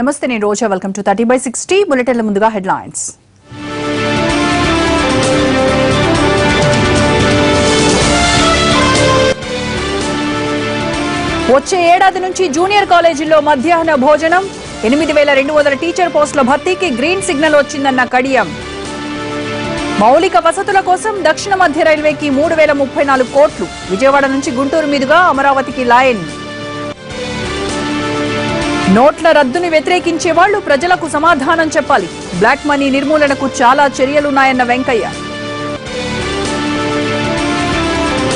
నమస్తే నేను రోజా welcome to 30/60 బులెటిన్ల ముందుగా హెడ్లైన్స్. వచ్చే ఏడాది నుంచి జూనియర్ కాలేజీల్లో మధ్యాహ్న భోజనం 8200 టీచర్ పోస్టుల భర్తీకి గ్రీన్ సిగ్నల్ వచ్చిందన్న కడియం. మౌలిక వసతుల కోసం దక్షిణ మధ్య రైల్వేకి 3034 కోట్లు. విజయవాడ నుంచి గుంటూరు మీదుగా అమరావతికి లైన్. నోట్ల రద్దుని వ్యతిరేకించే వాళ్లు ప్రజలకు సమాధానం చెప్పాలి. బ్లాక్ మనీ నిర్మూలనకు చాలా చర్యలున్నాయన్న వెంకయ్య.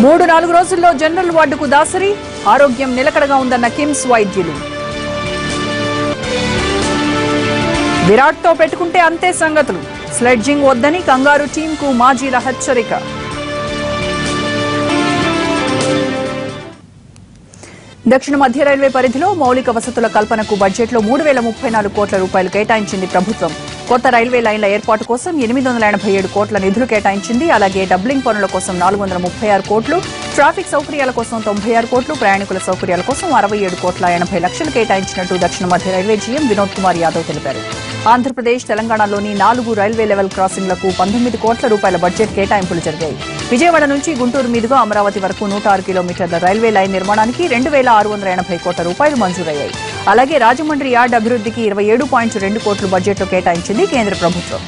3-4 రోజుల్లో జనరల్ వార్డుకు దాసరి. ఆరోగ్యం నిలకడగా ఉందన్న కిమ్స్ వైద్యులు. విరాట్ తో పెట్టుకుంటే అంతే సంగతులు. స్లెడ్జింగ్ వద్దని కంగారు టీంకు మాజీల హెచ్చరిక. దక్షిణ మధ్య రైల్వే పరిధిలో మౌలిక వసతుల కల్పనకు బడ్జెట్లో 3034 కోట్ల రూపాయలు కేటాయించింది ప్రభుత్వం. కొత్త రైల్వే లైన్ల ఏర్పాటు కోసం 887 కోట్ల నిధులు కేటాయించింది. అలాగే డబ్లింగ్ పనుల కోసం 436 కోట్లు, ట్రాఫిక్ సౌకర్యాల కోసం 96 కోట్లు, ప్రయాణికుల సౌకర్యాల కోసం 67 కోట్ల 80 లక్షలు కేటాయించినట్టు దక్షిణ మధ్య రైల్వే జీఎం వినోద్ కుమార్ యాదవ్ తెలిపారు. ఆంధ్రప్రదేశ్, తెలంగాణలోని 4 రైల్వే లెవెల్ క్రాసింగ్లకు 19 కోట్ల రూపాయల బడ్జెట్ కేటాయింపులు జరిగాయి. విజయవాడ నుంచి గుంటూరు మీదుగా అమరావతి వరకు 106 కిలోమీటర్ల రైల్వే లైన్ నిర్మాణానికి 2680 కోట్ల రూపాయలు మంజూరయ్యాయి. అలాగే రాజమండ్రి యార్డ్ అభివృద్ధికి 27.2 కోట్లు బడ్జెట్లో కేటాయించింది కేంద్ర ప్రభుత్వం.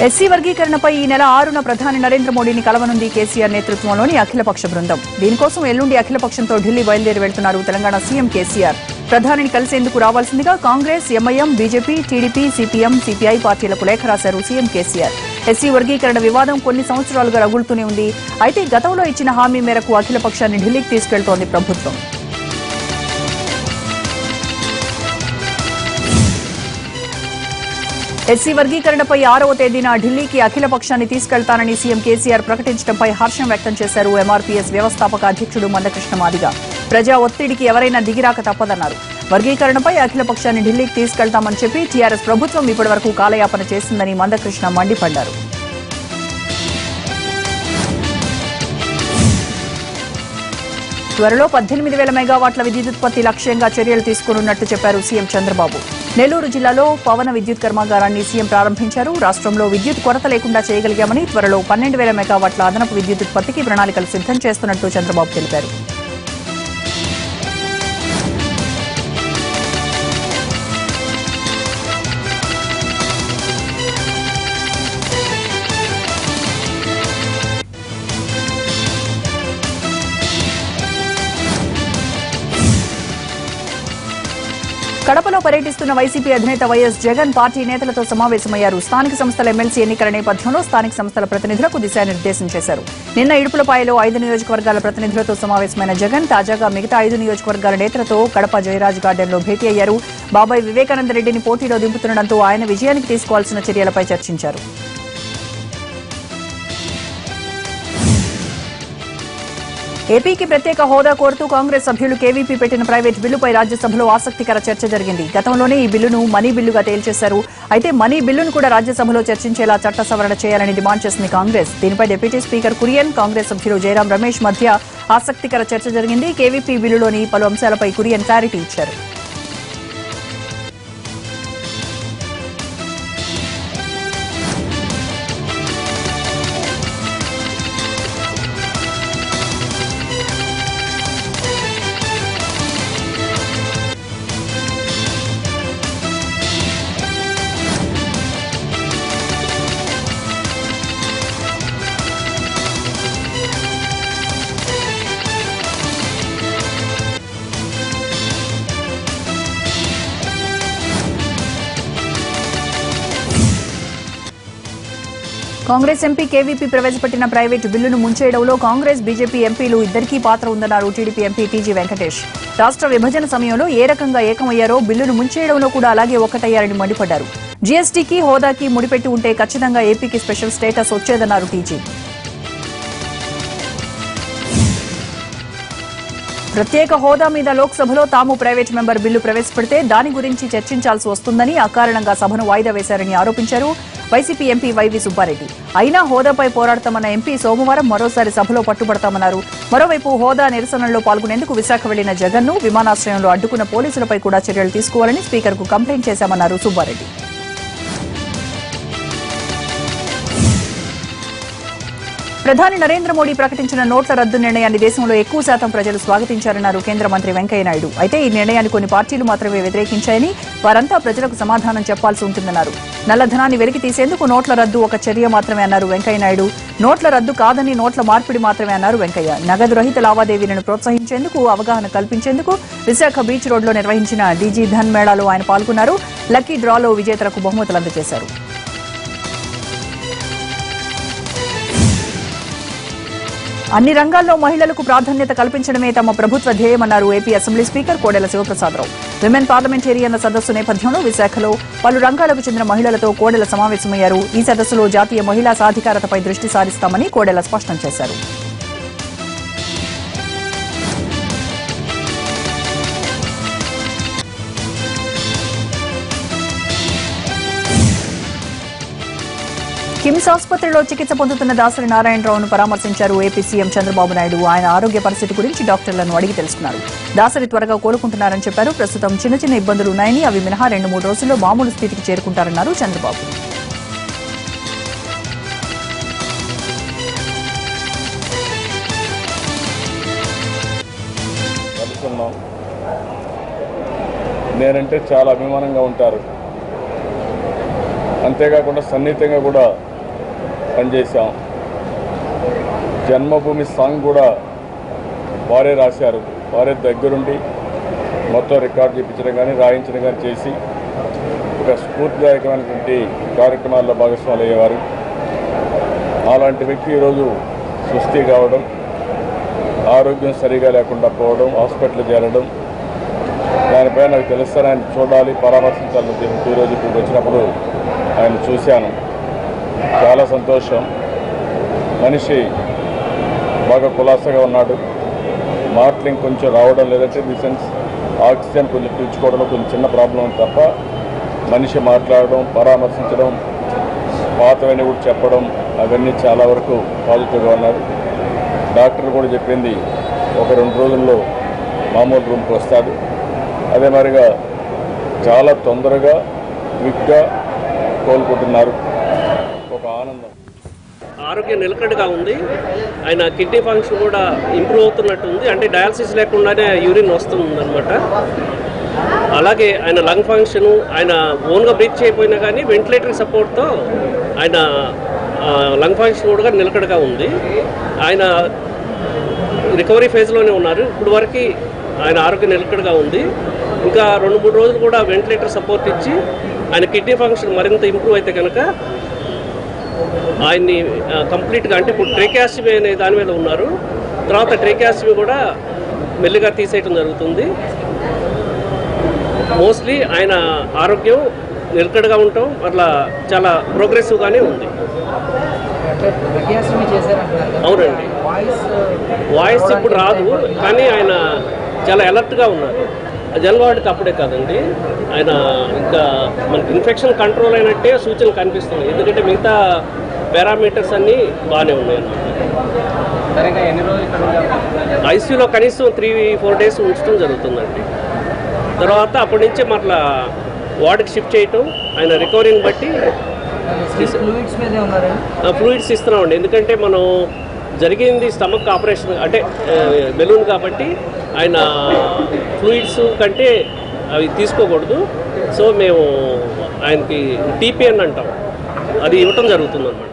ఎస్సీ వర్గీకరణపై ఈ నెల 6న ప్రధాని నరేంద్ర మోడీని కలవనుంది కేసీఆర్ నేతృత్వంలోని అఖిలపక్ష బృందం. దీనికోసం ఎల్లుండి అఖిలపక్షంతో ఢిల్లీ బయలుదేరి వెళ్తున్నారు తెలంగాణ సీఎం కేసీఆర్. ప్రధానిని కలిసేందుకు రావాల్సిందిగా Congress, MIM, BJP, TDP, CPM, CPI పార్టీలకు లేఖ రాశారు సీఎం కేసీఆర్. ఎస్సీ వర్గీకరణ వివాదం కొన్ని సంవత్సరాలుగా రగులుతూనే ఉంది. అయితే గతంలో ఇచ్చిన హామీ మేరకు అఖిలపక్షాన్ని ఢిల్లీకి తీసుకెళ్తోంది ప్రభుత్వం. ఎస్సీ వర్గీకరణపై 6వ తేదీన ఢిల్లీకి అఖిలపక్షాన్ని తీసుకెళ్తానని సీఎం కేసీఆర్ ప్రకటించడంపై హర్షం వ్యక్తం చేశారు ఎంఆర్పీఎస్ వ్యవస్థాపక అధ్యక్షుడు మందకృష్ణ మాదిగ. ప్రజా ఒత్తిడికి ఎవరైనా దిగిరాక తప్పదన్నారు. వర్గీకరణపై అఖిలపక్షాన్ని ఢిల్లీకి తీసుకెళ్తామని చెప్పి టీఆర్ఎస్ ప్రభుత్వం ఇప్పటివరకు కాలయాపన చేసిందని మందకృష్ణ మండిపడ్డారు. త్వరలో 18,000 మెగావాట్ల విద్యుదుత్పత్తి లక్ష్యంగా చర్యలు తీసుకోనున్నట్టు చెప్పారు సీఎం చంద్రబాబు. నెల్లూరు జిల్లాలో పవన విద్యుత్ కర్మాగారాన్ని సీఎం ప్రారంభించారు. రాష్ట్రంలో విద్యుత్ కొరత లేకుండా చేయగలిగామని, త్వరలో 12,000 మెగావాట్ల అదనపు విద్యుదుత్పత్తికి ప్రణాళికలు సిద్ధం చేస్తున్నట్టు చంద్రబాబు తెలిపారు. కడపలో పర్యటిస్తున్న వైసీపీ అధినేత వైఎస్ జగన్ పార్టీ నేతలతో సమావేశమయ్యారు. స్థానిక సంస్థల ఎమ్మెల్సీ ఎన్నికల నేపథ్యంలో స్థానిక సంస్థల ప్రతినిధులకు దిశానిర్దేశం చేశారు. నిన్న ఇడుపులపాయలో 5 నియోజకవర్గాల ప్రతినిధులతో సమావేశమైన జగన్ తాజాగా మిగతా 5 నియోజకవర్గాల నేతలతో కడప జయరాజ్ గార్డెన్లో భేటీ అయ్యారు. బాబాయ్ వివేకానంద రెడ్డిని పోటీలో దింపుతుండటంతో ఆయన విజయానికి తీసుకోవాల్సిన చర్యలపై చర్చించారు. ఏపీకి ప్రత్యేక హోదా కోరుతూ కాంగ్రెస్ సభ్యులు కేవీపీ పెట్టిన ప్రైవేట్ బిల్లుపై రాజ్యసభలో ఆసక్తికర చర్చ జరిగింది. గతంలోనే ఈ బిల్లును మనీ బిల్లుగా తేల్చేశారు. అయితే మనీ బిల్లును కూడా రాజ్యసభలో చర్చించేలా చట్ట సవరణ చేయాలని డిమాండ్ చేసింది కాంగ్రెస్. దీనిపై డిప్యూటీ స్పీకర్ కురియన్, కాంగ్రెస్ సభ్యులు జయరాం రమేష్ మధ్య ఆసక్తికర చర్చ జరిగింది. కేవీపీ బిల్లులోని పలు అంశాలపై కురియన్ క్లారిటీ ఇచ్చారు. కాంగ్రెస్ ఎంపీ కేవీపీ ప్రవేశపెట్టిన ప్రైవేటు బిల్లును ముంచేయడంలో కాంగ్రెస్, బీజేపీ ఎంపీలు ఇద్దరికీ పాత్ర ఉందన్నారు టీడీపీ ఎంపీ టీజీ వెంకటేష్. రాష్ట్ర విభజన సమయంలో ఏ రకంగా ఏకమయ్యారో బిల్లును ముంచేయడంలో కూడా అలాగే ఒక్కటయ్యారని మండిపడ్డారు. జీఎస్టీకి, హోదాకి ముడిపెట్టి ఉంటే ఖచ్చితంగా ఏపీకి స్పెషల్ స్టేటస్ వచ్చేదన్నారు టీజీ. ప్రత్యేక హోదా మీద లోక్సభలో తాము ప్రైవేట్ మెంబర్ బిల్లు ప్రవేశపెడితే దాని గురించి చర్చించాల్సి వస్తుందని, అకారణంగా సభను వాయిదా వేశారని ఆరోపించారు. YCP MP YV Subbareddy. అయినా హోదాపై పోరాడతామన్న ఎంపీ సోమవారం మరోసారి సభలో పట్టుబడతామన్నారు. మరోవైపు హోదా నిరసనల్లో పాల్గొనేందుకు విశాఖ వెళ్లిన జగన్ను విమానాశ్రయంలో అడ్డుకున్న పోలీసులపై కూడా చర్యలు తీసుకోవాలని స్పీకర్కు కంప్లైంట్ చేశామన్నారు సుబ్బారెడ్డి. ప్రధాని నరేంద్ర మోడీ ప్రకటించిన నోట్ల రద్దు నిర్ణయాన్ని దేశంలో ఎక్కువ శాతం ప్రజలు స్వాగతించారన్నారు కేంద్ర మంత్రి వెంకయ్యనాయుడు. అయితే ఈ నిర్ణయాన్ని కొన్ని పార్టీలు మాత్రమే వ్యతిరేకించాయని, వారంతా ప్రజలకు సమాధానం చెప్పాల్సి ఉంటుందన్నారు. నల్లధనాన్ని వెలికి తీసేందుకు నోట్ల రద్దు ఒక చర్య మాత్రమే అన్నారు వెంకయ్యనాయుడు. నోట్ల రద్దు కాదని నోట్ల మార్పిడి మాత్రమే అన్నారు వెంకయ్య. నగదు రహిత లావాదేవీలను ప్రోత్సహించేందుకు, అవగాహన కల్పించేందుకు విశాఖ బీచ్ రోడ్లో నిర్వహించిన డీజీ ధన్ మేళాలో ఆయన పాల్గొన్నారు. లక్కీ డ్రాలో విజేతలకు బహుమతులు అందజేశారు. అన్ని రంగాల్లో మహిళలకు ప్రాధాన్యత కల్పించడమే తమ ప్రభుత్వ ధ్యేయమన్నారు AP assembly speaker Kodela Siva Prasada Rao. Women పార్లమెంటేరియన్ల సదస్సు నేపథ్యంలో విశాఖలో పలు రంగాలకు చెందిన మహిళలతో కోడెల సమావేశమయ్యారు. ఈ సదస్సులో జాతీయ మహిళా సాధికారతపై దృష్టి సారిస్తామని కోడెల స్పష్టం చేశారు. కిమ్స్ ఆసుపత్రిలో చికిత్స పొందుతున్న దాసరి నారాయణరావును పరామర్శించారు ఏపీ సీఎం చంద్రబాబు నాయుడు. ఆయన ఆరోగ్య పరిస్థితి గురించి డాక్టర్లను అడిగి తెలుసుకున్నారు. దాసరి త్వరగా కోలుకుంటున్నారని చెప్పారు. ప్రస్తుతం చిన్న చిన్న ఇబ్బందులు ఉన్నాయని, అవి మినహా 2-3 రోజుల్లో మామూలు స్థితికి చేరుకుంటారన్నారు చంద్రబాబు. నేనంటే చాలా అభిమానంగా ఉంటారు. అంతేకాకుండా సన్నిహితంగా కూడా పనిచేశాం. జన్మభూమి సాంగ్ కూడా వారే రాశారు. వారే దగ్గరుండి మొత్తం రికార్డు చేయించడం కానీ, రాయించడం కానీ చేసి ఒక స్ఫూర్తిదాయకమైనటువంటి కార్యక్రమాల్లో భాగస్వాములు అయ్యేవారు. అలాంటి వ్యక్తి ఈరోజు సుస్థి కావడం, ఆరోగ్యం సరిగా లేకుండా పోవడం, హాస్పిటల్ చేరడం, దానిపై నాకు తెలుస్తాను. ఆయన చూడాలి, పరామర్శించాలని ఉద్దేశంతో ఈరోజు ఇక్కడికి వచ్చినప్పుడు ఆయన చూశాను. చాలా సంతోషం. మనిషి బాగా కులాసగా ఉన్నాడు. మాటలు ఇంకొంచెం రావడం లేదంటే ది సెన్స్ ఆక్సిజన్ కొంచెం పీల్చుకోవడంలో కొంచెం చిన్న ప్రాబ్లం తప్ప మనిషి మాట్లాడడం, పరామర్శించడం, పాతవన్నీ కూడా చెప్పడం, అవన్నీ చాలా వరకు పాజిటివ్గా ఉన్నారు. డాక్టర్ కూడా చెప్పింది 1-2 రోజుల్లో మామూలు రూమ్కి వస్తాడు. అదే మరిగా చాలా తొందరగా క్విక్గా కోలుకుంటున్నారు. ఒక ఆనందం. ఆరోగ్యం నిలకడగా ఉంది. ఆయన కిడ్నీ ఫంక్షన్ కూడా ఇంప్రూవ్ అవుతున్నట్టు ఉంది. అంటే డయాలసిస్ లేకుండానే యూరిన్ వస్తుంది అనమాట. అలాగే ఆయన లంగ్ ఫంక్షన్, ఆయన ఓన్గా బ్రీత్ చేయకపోయినా కానీ వెంటిలేటర్ సపోర్ట్తో ఆయన లంగ్ ఫంక్షన్ కూడా నిలకడగా ఉంది. ఆయన రికవరీ ఫేజ్లోనే ఉన్నారు. ఇప్పుడు వరకు ఆయన ఆరోగ్యం నిలకడగా ఉంది. ఇంకా 2-3 రోజులు కూడా వెంటిలేటర్ సపోర్ట్ ఇచ్చి ఆయన కిడ్నీ ఫంక్షన్ మరింత ఇంప్రూవ్ అయితే కనుక ఆయన్ని కంప్లీట్గా, అంటే ఇప్పుడు ట్రేకియాస్టమీ అనే దాని మీద ఉన్నారు. తర్వాత ట్రేకియాస్టమీ కూడా మెల్లిగా తీసేయడం జరుగుతుంది. మోస్ట్లీ ఆయన ఆరోగ్యం నిలకడగా ఉండటం అట్లా చాలా ప్రోగ్రెసివ్గానే ఉంది. అవునండి, వాయిస్ ఇప్పుడు రాదు, కానీ ఆయన చాలా అలర్ట్గా ఉన్నారు. జనవాడికి అప్పుడే కాదండి, ఆయన ఇంకా మనకి ఇన్ఫెక్షన్ కంట్రోల్ అయినట్టే సూచనలు కనిపిస్తున్నాయి. ఎందుకంటే మిగతా పారామీటర్స్ అన్నీ బాగానే ఉన్నాయి అన్నమాట. ఐసీయూలో కనీసం 3-4 డేస్ ఉంచడం జరుగుతుందండి. తర్వాత అప్పటి నుంచే మరలా వార్డుకి షిఫ్ట్ చేయటం, ఆయన రికవరీని బట్టి ఫ్లూయిడ్స్ ఇస్తున్నామండి. ఎందుకంటే మనం జరిగింది స్టమక్ ఆపరేషన్, అంటే బెలూన్ కాబట్టి ఆయన ఫ్లూయిడ్స్ కంటే అవి తీసుకోకూడదు. సో మేము ఆయనకి టీపీఎన్ అంటాం, అది ఇవ్వటం జరుగుతుంది అన్నమాట.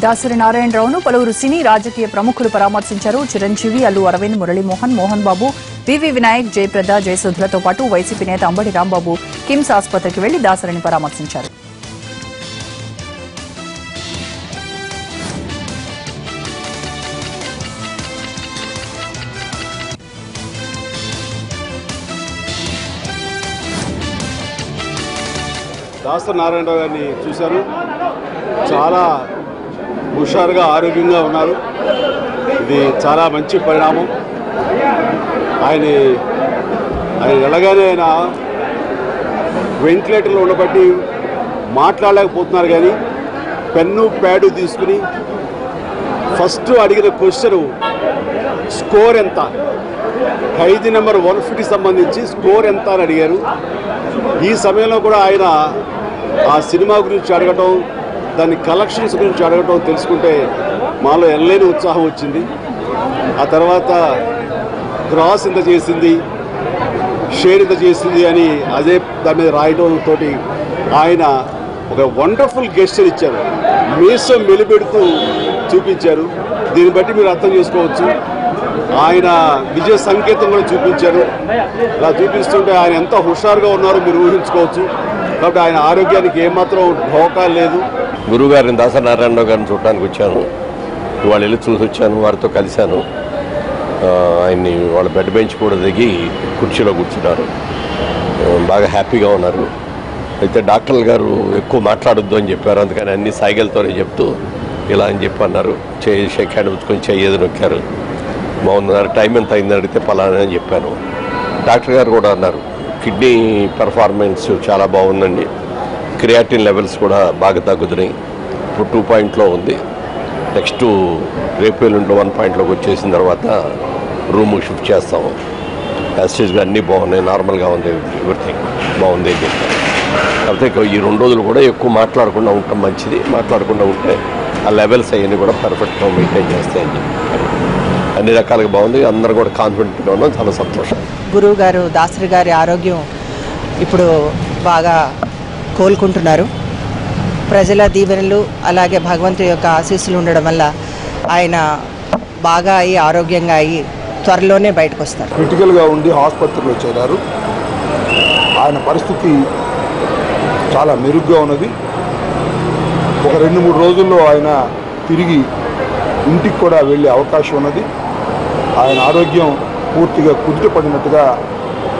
దాసరి నారాయణరావును పలువురు సినీ రాజకీయ ప్రముఖులు పరామర్శించారు. చిరంజీవి, అల్లు అరవింద్, మురళీమోహన్, మోహన్ బాబు, వివి వినాయక్, జయప్రద, జయసుధులతో పాటు వైసీపీ నేత అంబటి రాంబాబు కిమ్స్ ఆసుపత్రికి వెళ్లి దాసరిని పరామర్శించారు. దాసరి నారాయణరావు గారిని చూశారు. చాలా హుషారుగా, ఆరోగ్యంగా ఉన్నారు. ఇది చాలా మంచి పరిణామం. ఆయన వెళ్ళగానే ఆయన వెంటిలేటర్లో ఉండబట్టి మాట్లాడలేకపోతున్నారు. కానీ పెన్ను ప్యాడు తీసుకుని ఫస్ట్ అడిగిన క్వశ్చన్ స్కోర్ ఎంత, ఖైదీ నెంబర్ 150 సంబంధించి స్కోర్ ఎంత అని అడిగారు. ఈ సమయంలో కూడా ఆయన ఆ సినిమా గురించి అడగటం, దాని కలెక్షన్స్ గురించి అడగటం తెలుసుకుంటే మాలో ఎనలేని ఉత్సాహం వచ్చింది. ఆ తర్వాత క్రాస్ ఇంత చేసింది, షేర్ ఇంత చేసింది అని అదే దాని మీద రాయడంతో ఆయన ఒక వండర్ఫుల్ గెస్చర్ ఇచ్చారు. మీసం మెలిపెడుతూ చూపించారు. దీన్ని బట్టి మీరు అర్థం చేసుకోవచ్చు. ఆయన విజయ సంకేతం కూడా చూపించారు. ఇలా చూపిస్తుంటే ఆయన ఎంత హుషారుగా ఉన్నారో మీరు ఊహించుకోవచ్చు. కాబట్టి ఆయన ఆరోగ్యానికి ఏమాత్రం ఢోకా లేదు. గురువుగారిని దాసరి నారాయణరావు గారిని చూడటానికి వచ్చాను. వాళ్ళు వెళ్ళి చూసి వచ్చాను, వారితో కలిశాను. ఆయన్ని వాళ్ళ బెడ్ బెంచ్ కూడా దిగి కుర్చీలో కూర్చున్నారు. బాగా హ్యాపీగా ఉన్నారు. అయితే డాక్టర్లు గారు ఎక్కువ మాట్లాడొద్దు అని చెప్పారు. అందుకని అన్ని సైగలతోనే చెప్తూ ఇలా అని చెప్పి అన్నారు. చేయి షేక్ హ్యాండ్ ఉంచుకొని చెయ్యేది నొక్కారు. బాగున్నారు. టైం ఎంత అయిందని అడిగితే పలానా అని చెప్పాను. డాక్టర్ గారు కూడా అన్నారు కిడ్నీ పెర్ఫార్మెన్స్ చాలా బాగుందండి, క్రియాటిన్ లెవెల్స్ కూడా బాగా తగ్గుతున్నాయి. ఇప్పుడు 2 ఉంది. నెక్స్ట్ రేపు ఎల్లుండిలో 1 వచ్చేసిన తర్వాత రూమ్కి షిఫ్ట్ చేస్తాము. యాసిడ్గా అన్నీ బాగున్నాయి, నార్మల్గా ఉంది, ఎవ్రీథింగ్ బాగుంది అని చెప్పారు. కాకపోతే ఈ 2 రోజులు కూడా ఎక్కువ మాట్లాడకుండా ఉండటం మంచిది. మాట్లాడకుండా ఉంటే ఆ లెవెల్స్ అవన్నీ కూడా పర్ఫెక్ట్గా మెయింటైన్ చేస్తాయని చెప్పి అన్ని రకాలుగా బాగుంది. అందరూ కూడా కాన్ఫిడెంట్గా ఉన్నాం. చాలా సంతోషం. గురువు గారు దాసరి గారి ఆరోగ్యం ఇప్పుడు బాగా కోలుకుంటున్నారు. ప్రజల దీవెనలు అలాగే భగవంతుడి యొక్క ఆశీస్సులు ఉండడం వల్ల ఆయన బాగా అయ్యి ఆరోగ్యంగా అయ్యి త్వరలోనే బయటకు వస్తారు. క్రిటికల్గా ఉండి ఆసుపత్రిలో చేరారు. ఆయన పరిస్థితి చాలా మెరుగ్గా ఉన్నది. ఒక 2-3 రోజుల్లో ఆయన తిరిగి ఇంటికి కూడా వెళ్ళే అవకాశం ఉన్నది. ఆయన ఆరోగ్యం పూర్తిగా కుదుటపడినట్టుగా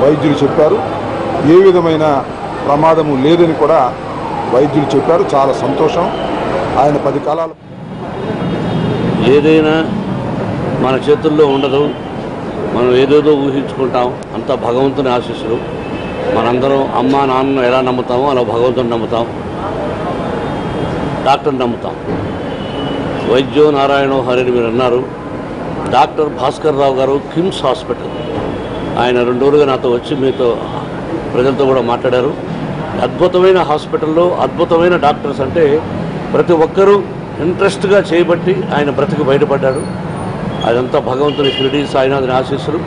వైద్యులు చెప్పారు. ఏ విధమైన ప్రమాదము లేదని కూడా వైద్యులు చెప్పారు. చాలా సంతోషం. ఆయన 10 కాలాలు ఏదైనా మన చేతుల్లో ఉండదు. మనం ఏదేదో ఊహించుకుంటాం. అంతా భగవంతుని ఆశీస్సులు. మనందరం అమ్మ నాన్నను ఎలా నమ్ముతామో అలా భగవంతుని నమ్ముతాం, డాక్టర్ని నమ్ముతాం. వైద్యో నారాయణో హరిని మీరు అన్నారు. డాక్టర్ భాస్కర్ రావు గారు కిమ్స్ హాస్పిటల్, ఆయన 2 రోజులుగా నాతో వచ్చి మీతో ప్రజలతో కూడా మాట్లాడారు. అద్భుతమైన హాస్పిటల్లో అద్భుతమైన డాక్టర్స్ అంటే ప్రతి ఒక్కరూ ఇంట్రెస్ట్గా చేయబట్టి ఆయన బ్రతికి బయటపడ్డాడు. అదంతా భగవంతుని షిరిడి సాయినాథుని ఆశీస్సులు.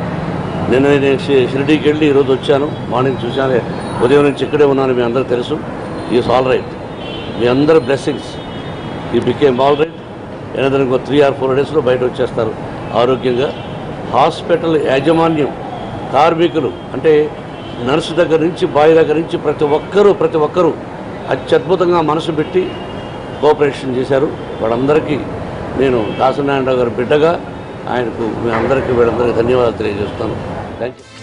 నేను షిరిడీకి వెళ్ళి ఈరోజు వచ్చాను. మార్నింగ్ చూశాను, ఉదయం నుంచి ఇక్కడే ఉన్నాను. మీ అందరూ తెలుసు. Is all right. మీ అందరి blessings. He became all right. ఏదైనా ఇంకో 3 or 4 డేస్లో బయట వచ్చేస్తారు ఆరోగ్యంగా. హాస్పిటల్ యాజమాన్యం, కార్మికులు అంటే నర్సు దగ్గర నుంచి బాయ్ దగ్గర నుంచి ప్రతి ఒక్కరూ అత్యద్భుతంగా మనసు పెట్టి కోఆపరేషన్ చేశారు. వాళ్ళందరికీ నేను దాసరి నారాయణరావు గారి బిడ్డగా ఆయనకు మీ అందరికీ వీళ్ళందరికీ ధన్యవాదాలు తెలియజేస్తాను. Thank you.